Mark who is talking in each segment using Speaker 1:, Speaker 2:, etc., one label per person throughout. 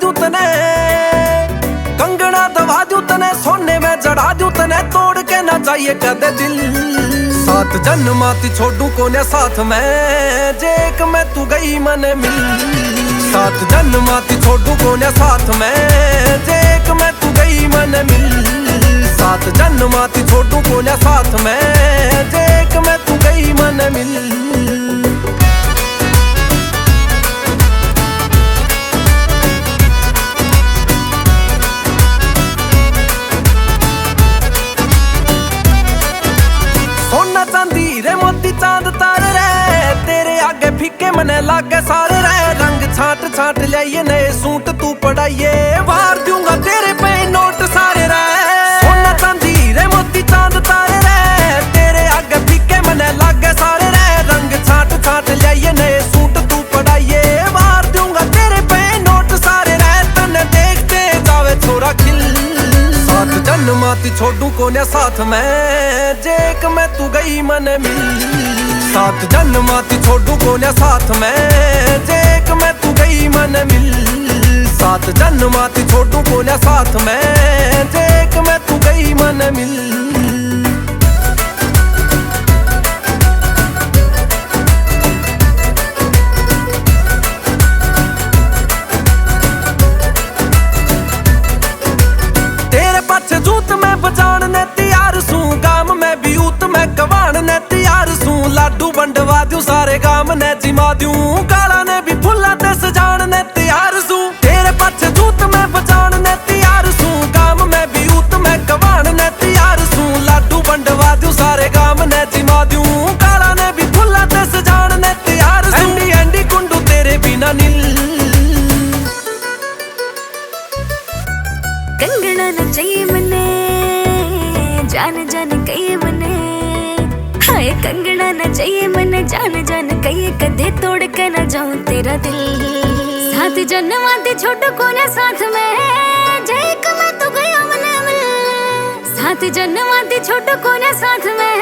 Speaker 1: दूं तने, कंगना दबा दूं तने, सोने में जड़ा दूं तने, तोड़ के ना जाइए कदे दिल। 7 जन्माती छोड़ू कोने साथ में, जे एक में तू गई मन मिल। 7 जन्माती छोड़ू कोने साथ में, जे एक में तू गई मन मिल। 7 जन्माती छोड़ू कोने साथ में, जे एक में तू गई मन मिल। सोना चांदी रे मोती चांद तारे रे, तेरे आगे फीके मने लागे सारे रे। रंग छाट छाट लाइए नए सूट तू पढ़ाइए, वार दूंगा तेरे पे नोट सारे रे। सोना चांदी रे मोती चांद तारे रे, तेरे आगे फीके मने लागे सारे रे। रंग छाट छाट लाइए नए सूट तू पढ़ाइए, वार दूंगा तेरे पे नोट सारे रे। तने देखते जावे छोरा खिल। 7 जन्माती छोड़ू कोने साथ में, जे एक में तू गई मन मिल। 7 जन्माती छोड़ू कोने साथ में, जे एक में तू गई मन मिल। 7 जन्माती छोड़ू कोने साथ में, जे एक में तू गई मन मिल। जूत में बजान ने तैयार सू, गाम में भी ऊत में कवान ने तैयार सू। लाडू बंडवा दूं सारे गाम ने जिमा दूं, गाला ने भी फुल्ला ते सजान ने तैयार सू। तेरे पाछे जूत में बजान ने तैयार सू, गाम में भी ऊत में कवान ने तैयार सू। लाडू बंडवा दूं सारे गाम ने जिमा दूं, गाला ने भी फुल्ला ते सजान ने तैयार सू। एंडी एंडी कुंडू तेरे बिना नील।
Speaker 2: कंगना न चाहिए मने, जान जान कहिए मने। हाय कंगना न चाहिए मने, जान जान कहिए, कदे तोड़ के न जाऊं तेरा दिल। 7 जन्माती छोटू कोने साथ में, जे एक में तू गया मन मिल। 7 जन्माती छोटू कोने साथ में,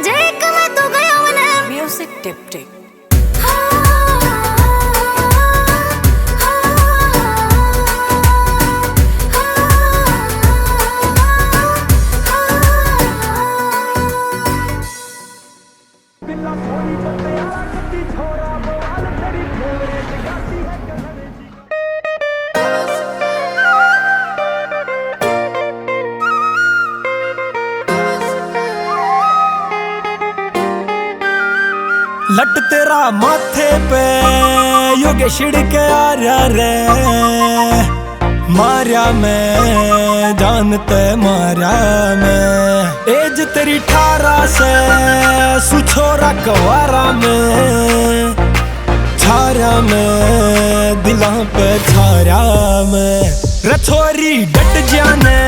Speaker 2: जे एक में तू गया मन मिल। Music tip tip.
Speaker 1: लट तेरा माथे पे योगे छिड़के आ रहा रे। मारिया मैं जानते मारिया मैं, एज तेरी 18 से सुछोरा कवारा में। छारा में दिला पे छारा में, रछोरी डट जाने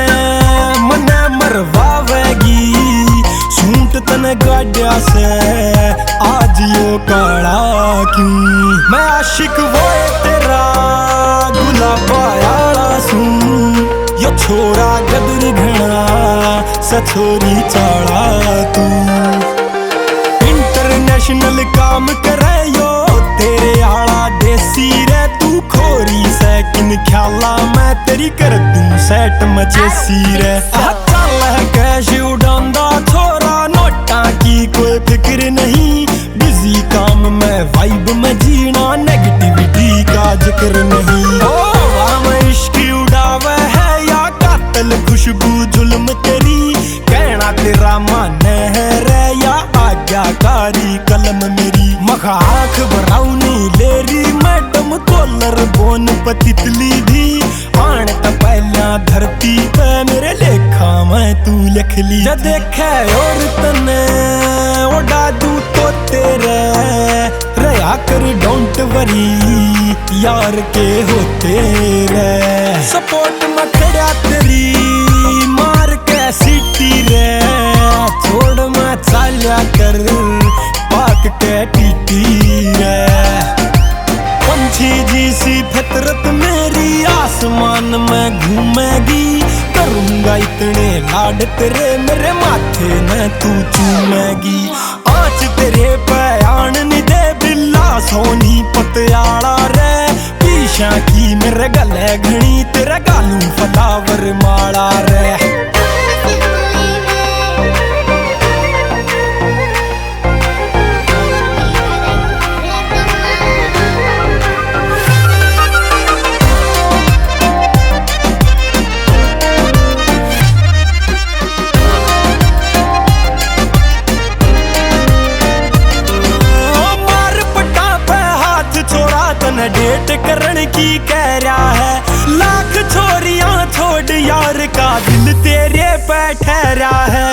Speaker 1: मने मरवावेगी। सूट तने गाड़िया से आज यो काला क्यों। मैं आशिक वो तेरा गुलाबा यारा सू, यो छोरा गदर घना सछोरी चाड़ा तू। इंटरनेशनल काम करे यो तेरे आला देसी रे। तू खोरी से किन ख्याला मैं तेरी कर दूं सेट मचेसी रे। चल है कैश उड़ांदा छोरा, नोटा की कोई फिक्र नहीं। बिजी काम में वाइब में जीना, नेगेटिविटी का जिक्र नहीं। ओ हम इश्क उड़ावे है या कातल खुशबू जुल्म तेरी। कहना तेरा माने है रे या आज्ञाकारी कलम मेरी। मखाख ब्राउनी लेरी मैडम कॉलर बोन पतितली भी। आन त पहला धरती पे मेरे लेखा मैं तू लिख ली। जब देखे और तने उड़ा दूं तो तेरे रया कर डोंट वरी यार के होते रे। सपोर्ट में खड़ा तेरी मार के सीटी रे। छोड़ मैं चाल्या कर पाक के टीटी रे। पंछी जी सी फितरत मेरी आसमान में घूमेगी। करूंगा इतने लाड तेरे मेरे माथे में तू चूमेगी। आँच तेरे पे आन नहीं दे बिल्ला सोनी पतियाला रे। नशा की मेरे गले घनी तेरे गालू फलावर माला रे।
Speaker 2: डेट
Speaker 1: करन की कह रहा है लाख छोरियां छोड़ यार का दिल तेरे पे ठहरा है।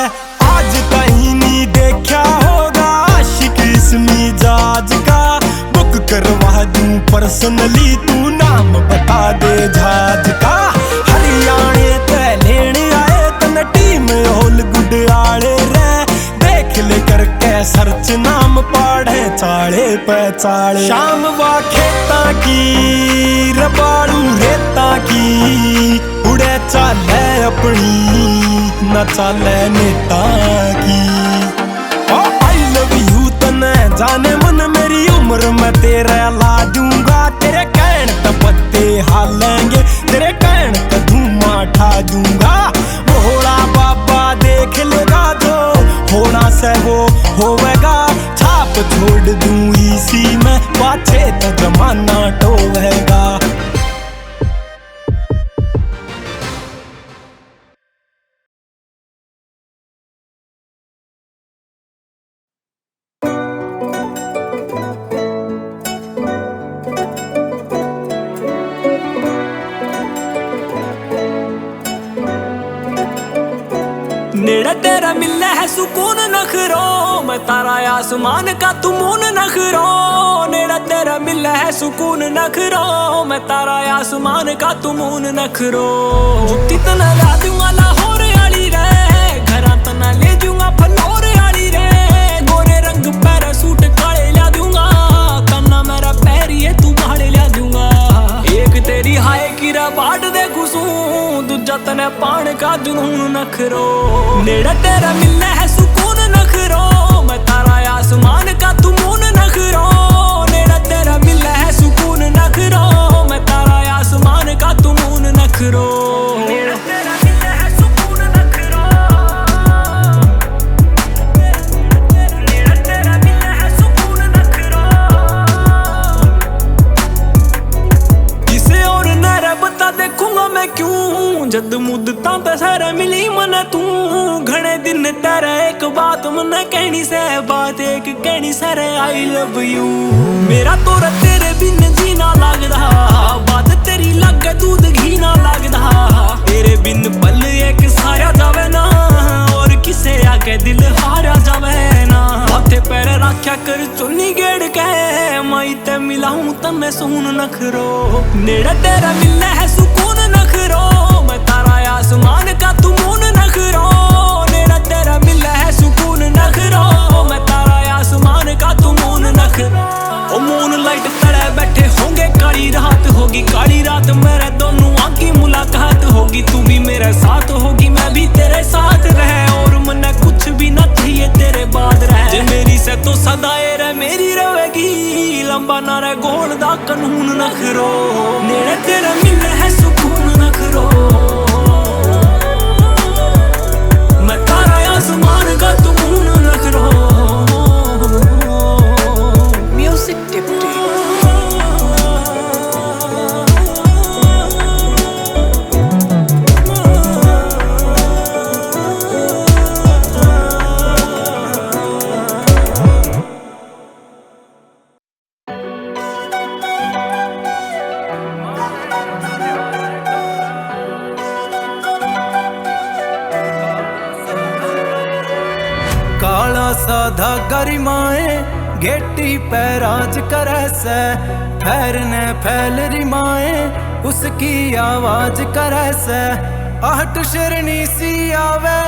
Speaker 1: आज कहीं नहीं देखा होगा आशिक इस मिजाज का बुक करवा दूं पर्सनली तू नाम बता दे जहाज का। हरियाणे ते लेने आए तन टीम होल गुड आले रे देख ले करके सर्च नाम पढ़े चाले पे चाले। शाम वा खेता की रबाड़ू रेता की उड़े चाले अपनी न चाले नेता की। ओ आई लव यू तने जाने मन मेरी उम्र में तेरे ला दूंगा तेरे कहन त पत्ते हालेंगे तेरे कहन त धुआं ठा दूंगा। भोला बाबा देख लेगा जो होना से वो होवेगा छाप छोड़ दूं इसी में पाछे तो जमाना टोवेगा।
Speaker 3: नेड़ा तेरा मिलना है सुकून नखरो मैं तारा आसमान का तू मून नखरो। नेड़ा तेरा मिलना है सुकून नखरो मैं तारा आसमान का तू मून नखरो। जुत्ती तना ला दूंगा लाहौर आली रे घरा तना ले दूंगा फलोर आली रे। गोरे रंग पैरा सूट काले ला दूंगा कन्ना मेरा पैरिए तू भाड़े ला दूंगा। एक तेरी हाय की बाट दे खुशू दूजा तने पान का जुनून नखरो। नेड़ा तेरा मिलना है सुकून नखरो मैं तारा आसमान का तू मून नखरो। नेड़ा तेरा मिलना है सुकून नखरो मैं तारा आसमान का तू मून नखरो। नेड़ा तेरा मिलना है सुकून नखरो नेड़ा तेरा मिलना है सुकून नखरो। किसे और नरा बता देखूंगा मैं क्यों जद मुद्दतां ते सारा मिली मन तू। घणे दिन तेरा एक बात मन कहनी से बात एक कहनी सर आई लव यू। मेरा तोरा तेरे बिन जीना लगदा बात तेरी लगे दूध घी ना लगदा। तेरे बिन पल एक सारा जावे ना और किसे आके दिल हारा जावे ना। हाथे पैर रखा कर चुन्नी गेड़ के मैं ते मिलाऊं तन्ने सून नखरो। नेड़ा तेरा मिलना है सुकून नखरो मैं तारा आसमान का तू मून नखरो। नेड़ा तेरा मिलना है सुकून नखरो मैं तारा आसमान का तू मून नखरो। ओ मून लाइट तड़े बैठे होंगे काली रात होगी काली रात मेरे दोनों आंखी मुलाकात होगी। तू भी मेरे साथ होगी मैं भी तेरे साथ रहे और मने कुछ भी ना चाहिए तेरे बाद रहे। जे मेरी से तो सदाए रह मेरी रहेगी लंबा ना रहे गोल दा कानून नखरो। नेड़े तेरा मिलना है सुकून नखरो मैं तारा आसमान का तू मून नखरो। म्यूजिक डिप्टी
Speaker 1: काला साधा गरिमाए गेटी पैराज करे से फैरने फैल रिमाए उसकी आवाज करे से। आहट शरणी सी आवे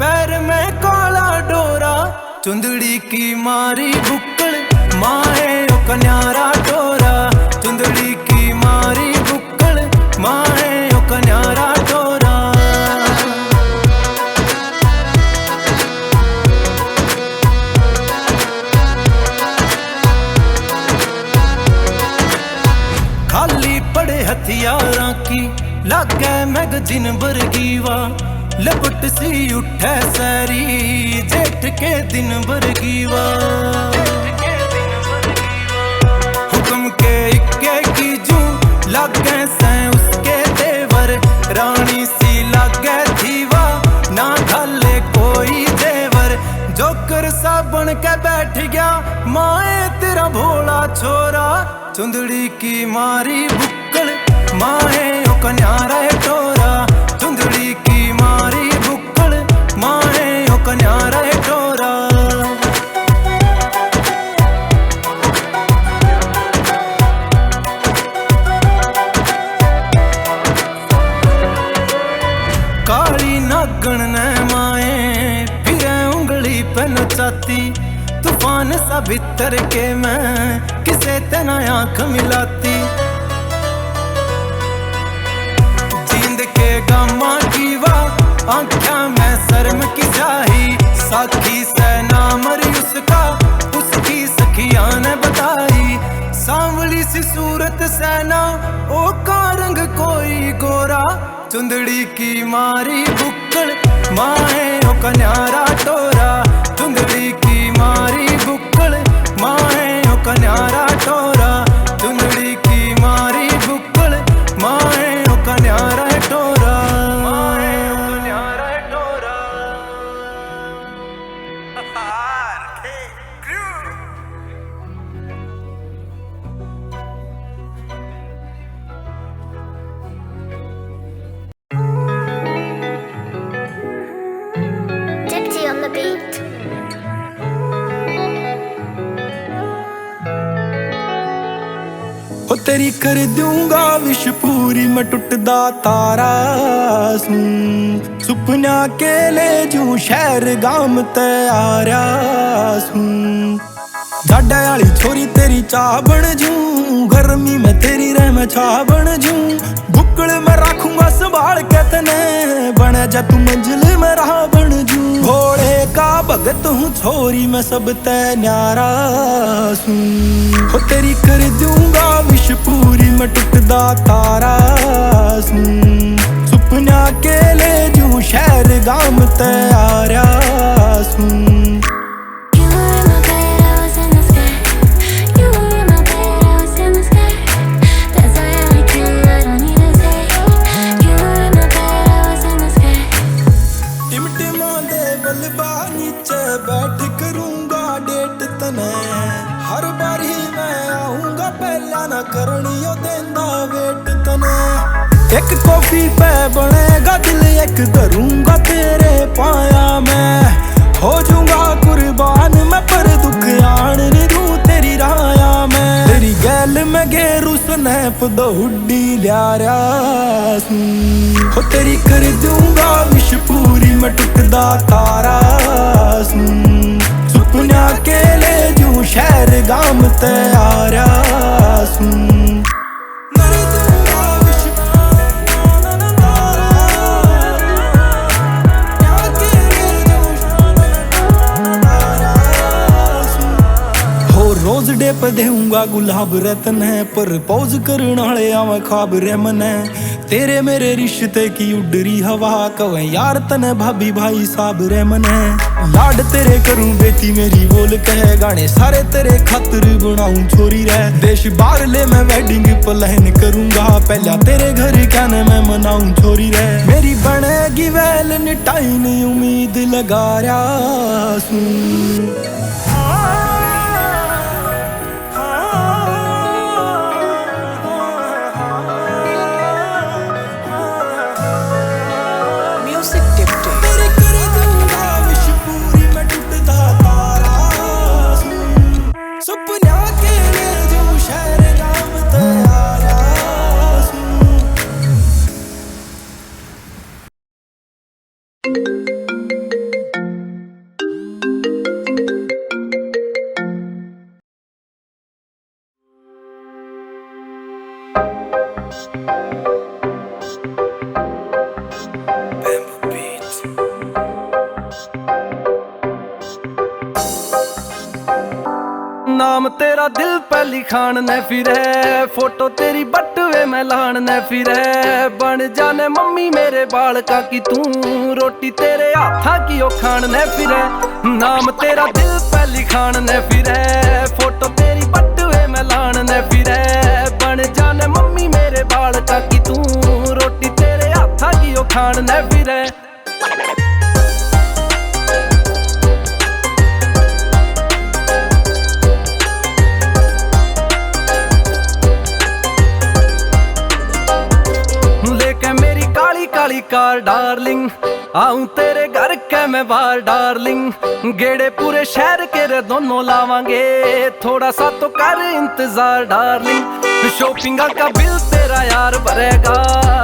Speaker 1: पैर में काला डोरा चुंदड़ी की मारी बुक्कड़ माए ओ कन्यारा डोरा। चुंदड़ी की मारी बुक्कड़ माए ओ कन्यारा डोरा। खाली हथियारां की लागे मैगजीन बरगीवा लपट सी उठे सैरी जेठ के दिन बरगीवा हुक्म के इक्के की जू लागे से उसके देवर रानी सी लागे थीवा ना घाले कोई देवर जोकर सा बन के बैठ गया माए तेरा भोला छोरा चुंदड़ी की मारी बुक्कल माए ओ कन्यारा टोरा चुंदड़ी की मारी बुक्कल माए ओ कन्यारा टोरा काली नागण ने माए फिर उंगली पे नचाती तूफान सा भीतर के मैं किसे तना आंख मिलाती जींद के गामा की वाह आंख्या में शर्म की स्याही साखी से ना मरी उसका उसकी सखिया ने बताई सांवली सी सूरत सेना ओ का रंग कोई गोरा चुंदड़ी की मारी बुक्कल माए ओ कन्यारा टोरा चुंदड़ी की मारी बुक्कल माए ओ कन्यारा टोरा चुंदड़ी की मारी बुक्कल माए ओ कन्यारा टोरा माए ओ कन्यारा टोरा
Speaker 4: Tipsy on the beat.
Speaker 1: ओ तेरी कर दूंगा विश पूरी मैं टुटदा तारा सूं सुपना के ले जू शहर गाम ते आर्या सूं जाडा वाली छोरी तेरी चाह बन जू गर्मी में तेरी रह मैं छा बन जू बुक्कल में रखूंगा संभाल के तने बने जा तू मंजिल में राह बन जू भोले का भगत हूँ छोरी मैं सब ते न्यारा सूं हो तेरी कर दूंगा विश पूरी मैं टुटदा तारा सूं सुपना के ले जू शहर गाम ते आर्या सूं
Speaker 2: You were in my bed, I was in the sky. You were in my bed, I was in the sky. That's why I like you, I don't need to say. You were in my bed, I was in the sky.
Speaker 1: टिमटिमा दे बलबा नीचे बैठ करूंगा date तने हर बारी मैं आऊंगा पहला ना करनियो देंदा वेट तने एक कॉफी पे बनेगा दिल एक करूंगा तेरे पाया मैं हो जाऊंगा कुर्बान मैं पर दुख आन नहीं दूं तेरी राया मैं तेरी गैल में गेरू स्नैप दो हुड्डी लिया हो तेरी कर दूंगा विश पूरी मैं टुटदा तारा सूं सुपना के ले जू शहर गाम ते आर्या सूं कर दूंगा विश रोज डे पे देऊंगा गुलाब रतन है पर पौज करने वाले आवे ख्वाब रे मन है तेरे मेरे रिश्ते की उडरी हवा कवे यार तने भाभी भाई साहब रे मन है लाड तेरे करूं बेटी मेरी बोल कहे गाने सारे तेरे खातिर बनाऊं छोरी रे देश बाहर ले मैं वेडिंग प्लान करूंगा पहला तेरे घर क्या ने मैं मनाऊं छोरी रे मेरी बनेगी वैलेंटाइन उम्मीद लगा रहा सूं
Speaker 4: तेरा दिल पे लिखान ने फिरे, फोटो तेरी बटुए में लान ने फिरे। बन जाने मम्मी मेरे बाल का कि तू रोटी तेरे हाथा की ओ खान ने फिरे। नाम तेरा दिल पे लिखान ने फिरे, फोटो तेरी बटुए में लान ने फिरे। बन जाने मम्मी मेरे बाल का कि तू रोटी तेरे हाथा की ओ खान ने फिरे। काली कार डार्लिंग, आऊं तेरे घर के मैं बाहर डार्लिंग। गेड़े पूरे शहर के रे दोनों लावांगे, थोड़ा सा तो कर इंतजार डार्लिंग। शॉपिंग का बिल तेरा यार भरेगा,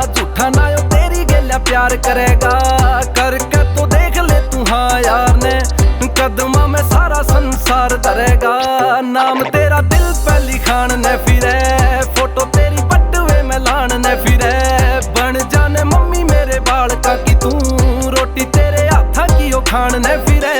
Speaker 4: झूठा ना यो तेरी गेल्या प्यार करेगा। करके तो देख ले तू हाँ यार ने, कदमा में सारा संसार धरेगा। नाम तेरा दिल पे लिखान ने फिरे, फोटो तेरी बटुए में लान ने फिरे। बन जाने मम्मी मेरे बाल का कि तू रोटी तेरे हाथा की ओ खान ने फिरे।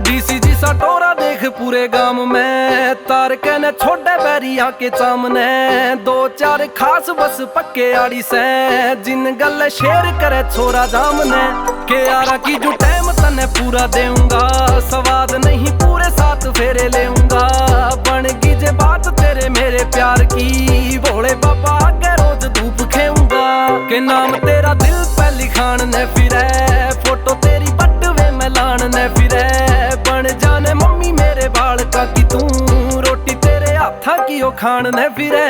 Speaker 4: डीसीजी सा टोरा देख पूरे गांव में, तार के ने छोड़े बैरिया के सामने। दो चार खास बस पक्के आड़ी से, जिन गल शेर करे छोरा जामने। के यारा की जो टाइम तने पूरा देऊंगा, स्वाद नहीं पूरे साथ फेरे लेऊंगा। बन गई जे बात तेरे मेरे प्यार की, भोले बाबा के रोज धूप खेऊंगा। के नाम तेरा दिल पे लिखान ने फिरे, फोटो तेरी बटुए में लान ने फिरे। बन जाने मम्मी मेरे बाल का कि तू रोटी तेरे हाथा की ओ खान ने फिरे।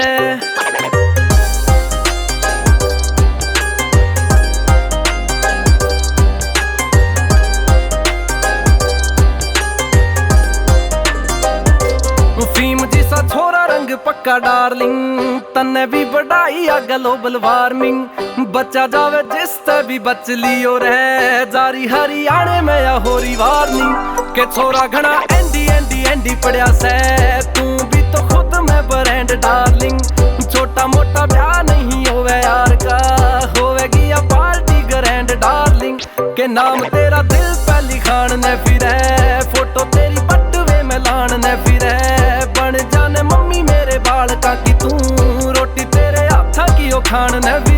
Speaker 4: फीम जिसा छोरा रंग पक्का डार्लिंग, तन्ने भी बढ़ाई आ ग्लोबल वार्मिंग। बच्चा जावे जिस ते भी बच लियो रहे, जारी हरियाणे में या होरी वार्निंग। के छोरा घना एंडी एंडी एंडी पड़िया से, तू भी तो खुद में ब्रांड डार्लिंग। छोटा मोटा ब्याह नहीं होवे यार का, होवेगी या पार्टी ग्रैंड डार्लिंग। के नाम तेरा दिल पे लिखान ने फिरे, फोटो तेरी बटुए में लान ने फिरे। बन जाने मम्मी मेरे बाल का कि तू रोटी तेरे हाथा की ओ खान ने फिरे।